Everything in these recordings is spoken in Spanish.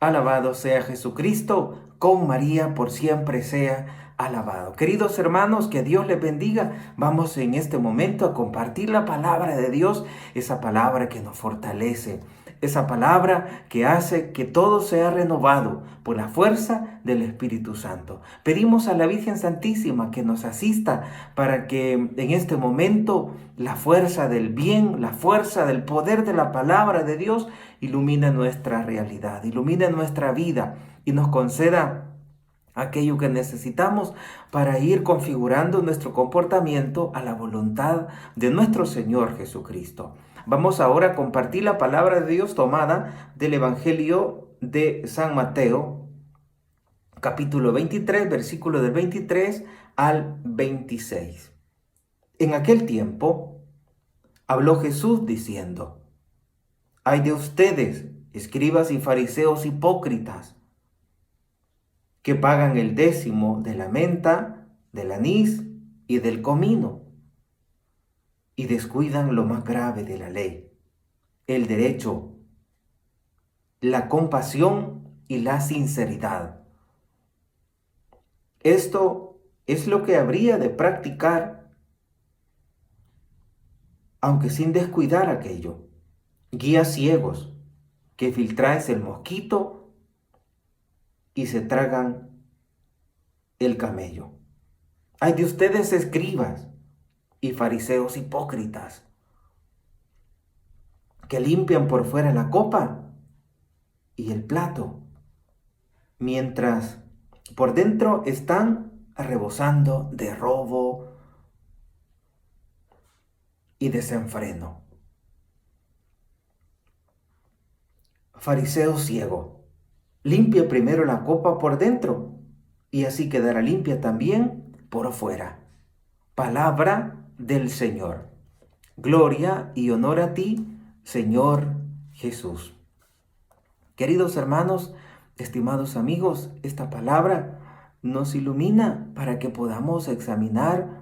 Alabado sea Jesucristo, con María por siempre sea alabado. Queridos hermanos, que Dios les bendiga. Vamos en este momento a compartir la palabra de Dios, esa palabra que nos fortalece, esa palabra que hace que todo sea renovado por la fuerza del Espíritu Santo. Pedimos a la Virgen Santísima que nos asista para que en este momento la fuerza del bien, la fuerza del poder de la palabra de Dios ilumine nuestra realidad, ilumine nuestra vida y nos conceda aquello que necesitamos para ir configurando nuestro comportamiento a la voluntad de nuestro Señor Jesucristo. Vamos ahora a compartir la palabra de Dios tomada del Evangelio de San Mateo, capítulo 23, versículo del 23 al 26. En aquel tiempo habló Jesús diciendo: Ay de ustedes, escribas y fariseos hipócritas, que pagan el décimo de la menta, del anís y del comino, y descuidan lo más grave de la ley, el derecho, la compasión y la sinceridad. Esto es lo que habría de practicar, aunque sin descuidar aquello. Guías ciegos, que filtráis el mosquito y se tragan el camello. Ay de ustedes, escribas y fariseos hipócritas, que limpian por fuera la copa y el plato, mientras por dentro están rebosando de robo y desenfreno. Fariseo ciego, limpia primero la copa por dentro, y así quedará limpia también por fuera. Palabra del Señor. Gloria y honor a ti, Señor Jesús. Queridos hermanos, estimados amigos, esta palabra nos ilumina para que podamos examinar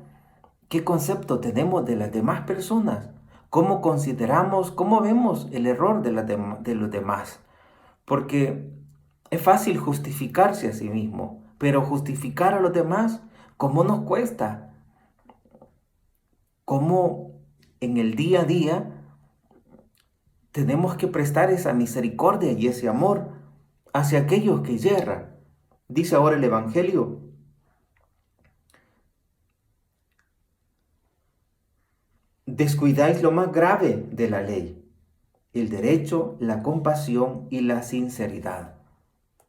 qué concepto tenemos de las demás personas, cómo consideramos, cómo vemos el error de los demás. Porque es fácil justificarse a sí mismo, pero justificar a los demás, ¿cómo nos cuesta? ¿Cómo en el día a día tenemos que prestar esa misericordia y ese amor hacia aquellos que yerran? Dice ahora el Evangelio: descuidáis lo más grave de la ley, el derecho, la compasión y la sinceridad.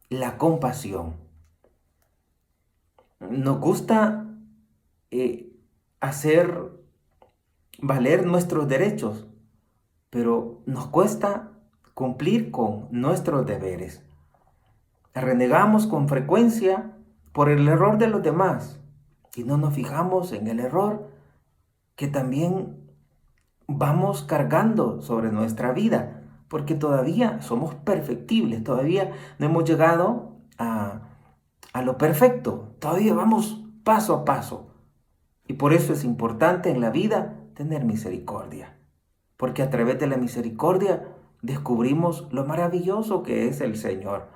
La compasión. Nos gusta hacer valer nuestros derechos, pero nos cuesta cumplir con nuestros deberes. Renegamos con frecuencia por el error de los demás y no nos fijamos en el error que también vamos cargando sobre nuestra vida, porque todavía somos perfectibles, todavía no hemos llegado a lo perfecto, todavía vamos paso a paso. Y por eso es importante en la vida tener misericordia, porque a través de la misericordia descubrimos lo maravilloso que es el Señor.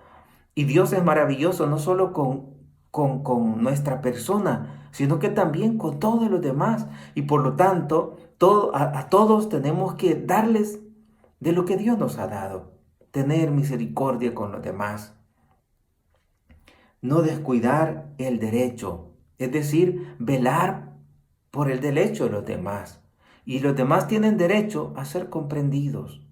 Y Dios es maravilloso no solo con nuestra persona, sino que también con todos los demás. Y por lo tanto, a todos tenemos que darles de lo que Dios nos ha dado. Tener misericordia con los demás. No descuidar el derecho, es decir, velar por el derecho de los demás. Y los demás tienen derecho a ser comprendidos,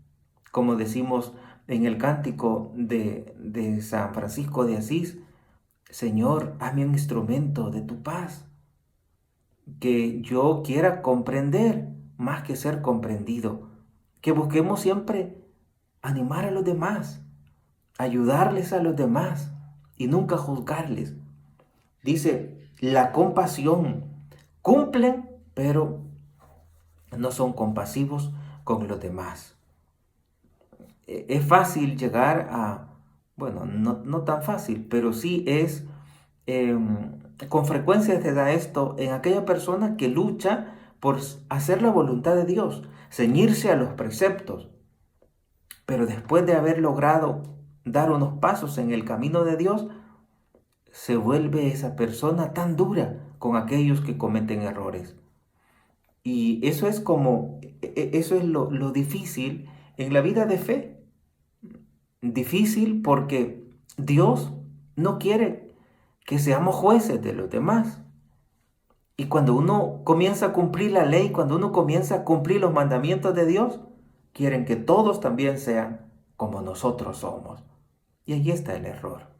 como decimos en el cántico de San Francisco de Asís: Señor, hazme un instrumento de tu paz, que yo quiera comprender más que ser comprendido, que busquemos siempre animar a los demás, ayudarles a los demás y nunca juzgarles. Dice, la compasión, cumplen, pero no son compasivos con los demás. Es fácil llegar a, bueno, no tan fácil, pero sí es, con frecuencia se da esto en aquella persona que lucha por hacer la voluntad de Dios, ceñirse a los preceptos, pero después de haber logrado dar unos pasos en el camino de Dios, se vuelve esa persona tan dura con aquellos que cometen errores. Y eso es eso es lo difícil en la vida de fe. Difícil porque Dios no quiere que seamos jueces de los demás. Y cuando uno comienza a cumplir la ley, cuando uno comienza a cumplir los mandamientos de Dios, quieren que todos también sean como nosotros somos. Y ahí está el error.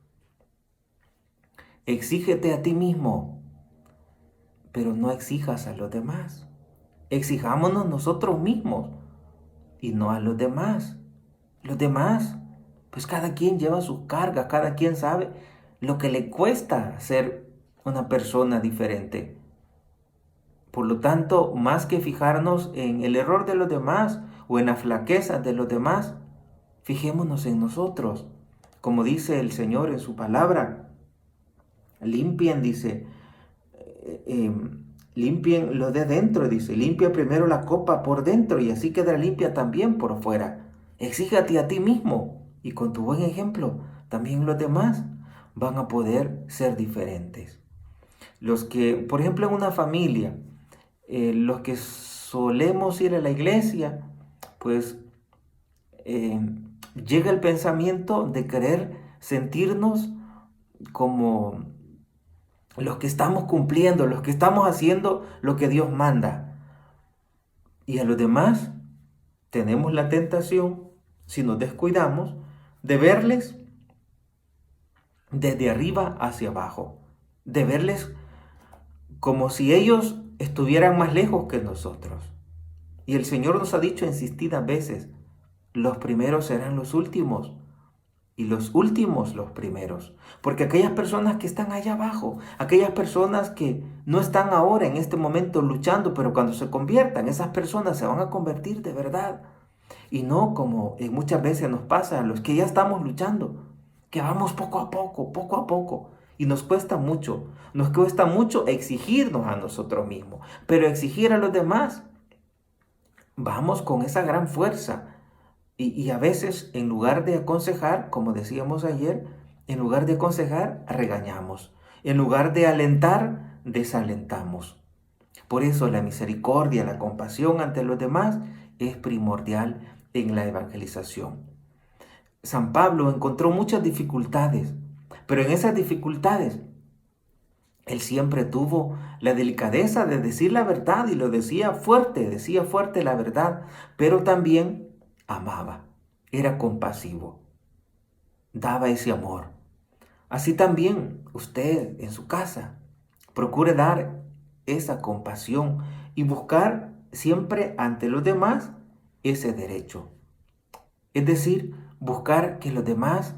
Exígete a ti mismo, pero no exijas a los demás. Exijámonos nosotros mismos y no a los demás. Los demás, pues cada quien lleva sus cargas, cada quien sabe lo que le cuesta ser una persona diferente. Por lo tanto, más que fijarnos en el error de los demás o en las flaquezas de los demás, fijémonos en nosotros. Como dice el Señor en su palabra, limpien, dice, limpien lo de dentro, dice, limpia primero la copa por dentro y así quedará limpia también por fuera. Exígate a ti mismo y con tu buen ejemplo, también los demás van a poder ser diferentes. Los que, por ejemplo, en una familia, los que solemos ir a la iglesia, pues llega el pensamiento de querer sentirnos como los que estamos cumpliendo, los que estamos haciendo lo que Dios manda. Y a los demás tenemos la tentación, si nos descuidamos, de verles desde arriba hacia abajo, de verles como si ellos estuvieran más lejos que nosotros. Y el Señor nos ha dicho insistidas veces, los primeros serán los últimos y los últimos los primeros. Porque aquellas personas que están allá abajo, aquellas personas que no están ahora en este momento luchando, pero cuando se conviertan, esas personas se van a convertir de verdad. Y no como muchas veces nos pasa a los que ya estamos luchando, que vamos poco a poco, poco a poco. Y nos cuesta mucho exigirnos a nosotros mismos, pero exigir a los demás, vamos con esa gran fuerza. Y a veces en lugar de aconsejar, como decíamos ayer, en lugar de aconsejar, regañamos. En lugar de alentar, desalentamos. Por eso la misericordia, la compasión ante los demás es primordial en la evangelización. San Pablo encontró muchas dificultades, pero en esas dificultades él siempre tuvo la delicadeza de decir la verdad y lo decía fuerte la verdad, pero también amaba, era compasivo, daba ese amor. Así también usted en su casa procure dar esa compasión y buscar siempre ante los demás ese derecho. Es decir, buscar que los demás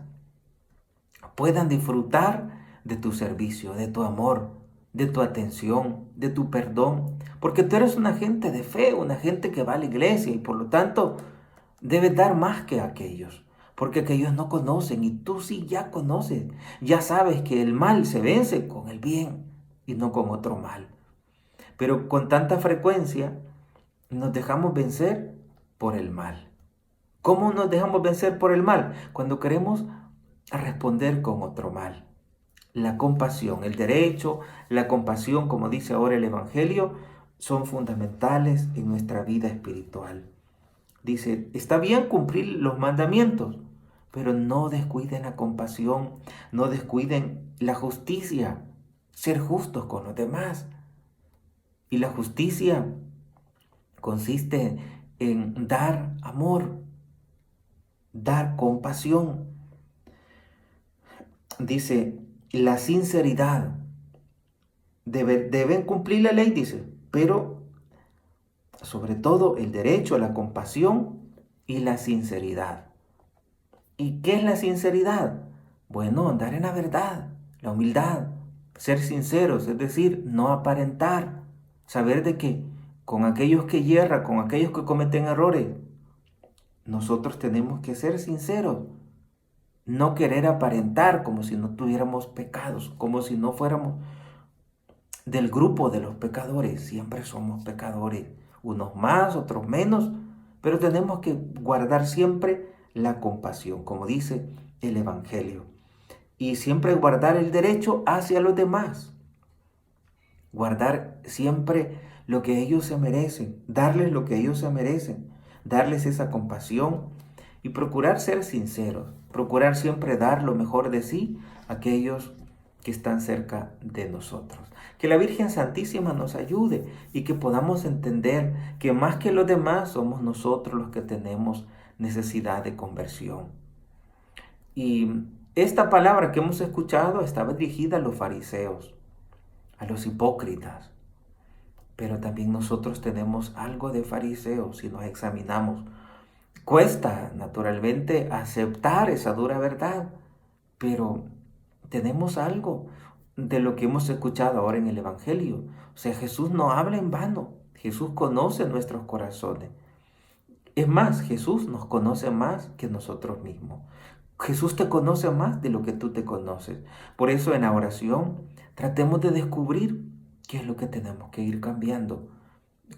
puedan disfrutar de tu servicio, de tu amor, de tu atención, de tu perdón. Porque tú eres una gente de fe, una gente que va a la iglesia y por lo tanto debes dar más que aquellos. Porque aquellos no conocen y tú sí ya conoces. Ya sabes que el mal se vence con el bien y no con otro mal. Pero con tanta frecuencia nos dejamos vencer por el mal. ¿Cómo nos dejamos vencer por el mal? Cuando queremos responder con otro mal. La compasión, el derecho, la compasión, como dice ahora el Evangelio, son fundamentales en nuestra vida espiritual. Dice, está bien cumplir los mandamientos, pero no descuiden la compasión, no descuiden la justicia, ser justos con los demás. Y la justicia consiste en dar amor, dar compasión. Dice, la sinceridad. Deben cumplir la ley, dice, pero sobre todo el derecho a la compasión y la sinceridad. ¿Y qué es la sinceridad? Bueno, andar en la verdad, la humildad, ser sinceros, es decir, no aparentar, saber de que con aquellos que hierran, con aquellos que cometen errores, nosotros tenemos que ser sinceros, no querer aparentar como si no tuviéramos pecados, como si no fuéramos del grupo de los pecadores. Siempre somos pecadores, unos más, otros menos, pero tenemos que guardar siempre la compasión. Como dice el Evangelio. Y siempre guardar el derecho hacia los demás. Guardar siempre lo que ellos se merecen, darles lo que ellos se merecen, darles esa compasión y procurar ser sinceros, procurar siempre dar lo mejor de sí a aquellos que están cerca de nosotros. Que la Virgen Santísima nos ayude y que podamos entender que más que los demás somos nosotros los que tenemos necesidad de conversión. Y esta palabra que hemos escuchado estaba dirigida a los fariseos, a los hipócritas. Pero también nosotros tenemos algo de fariseos si nos examinamos. Cuesta, naturalmente, aceptar esa dura verdad, pero tenemos algo de lo que hemos escuchado ahora en el Evangelio. O sea, Jesús no habla en vano. Jesús conoce nuestros corazones. Es más, Jesús nos conoce más que nosotros mismos. Jesús te conoce más de lo que tú te conoces. Por eso en la oración tratemos de descubrir qué es lo que tenemos que ir cambiando,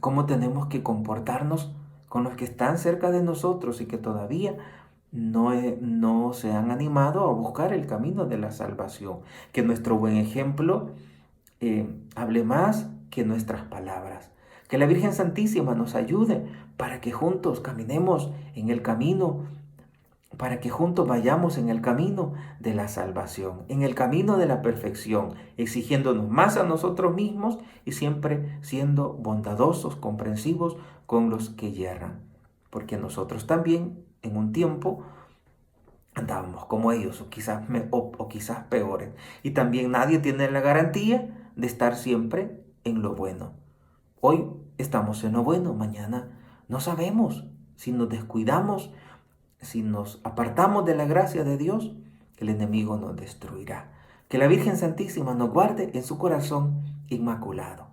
cómo tenemos que comportarnos con los que están cerca de nosotros y que todavía no se han animado a buscar el camino de la salvación. Que nuestro buen ejemplo hable más que nuestras palabras. Que la Virgen Santísima nos ayude para que juntos caminemos en el camino, para que juntos vayamos en el camino de la salvación, en el camino de la perfección, exigiéndonos más a nosotros mismos y siempre siendo bondadosos, comprensivos con los que yerran. Porque nosotros también en un tiempo andábamos como ellos, o quizás peores. Y también nadie tiene la garantía de estar siempre en lo bueno. Hoy estamos en lo bueno, mañana no sabemos. Si nos descuidamos, si nos apartamos de la gracia de Dios, el enemigo nos destruirá. Que la Virgen Santísima nos guarde en su corazón inmaculado.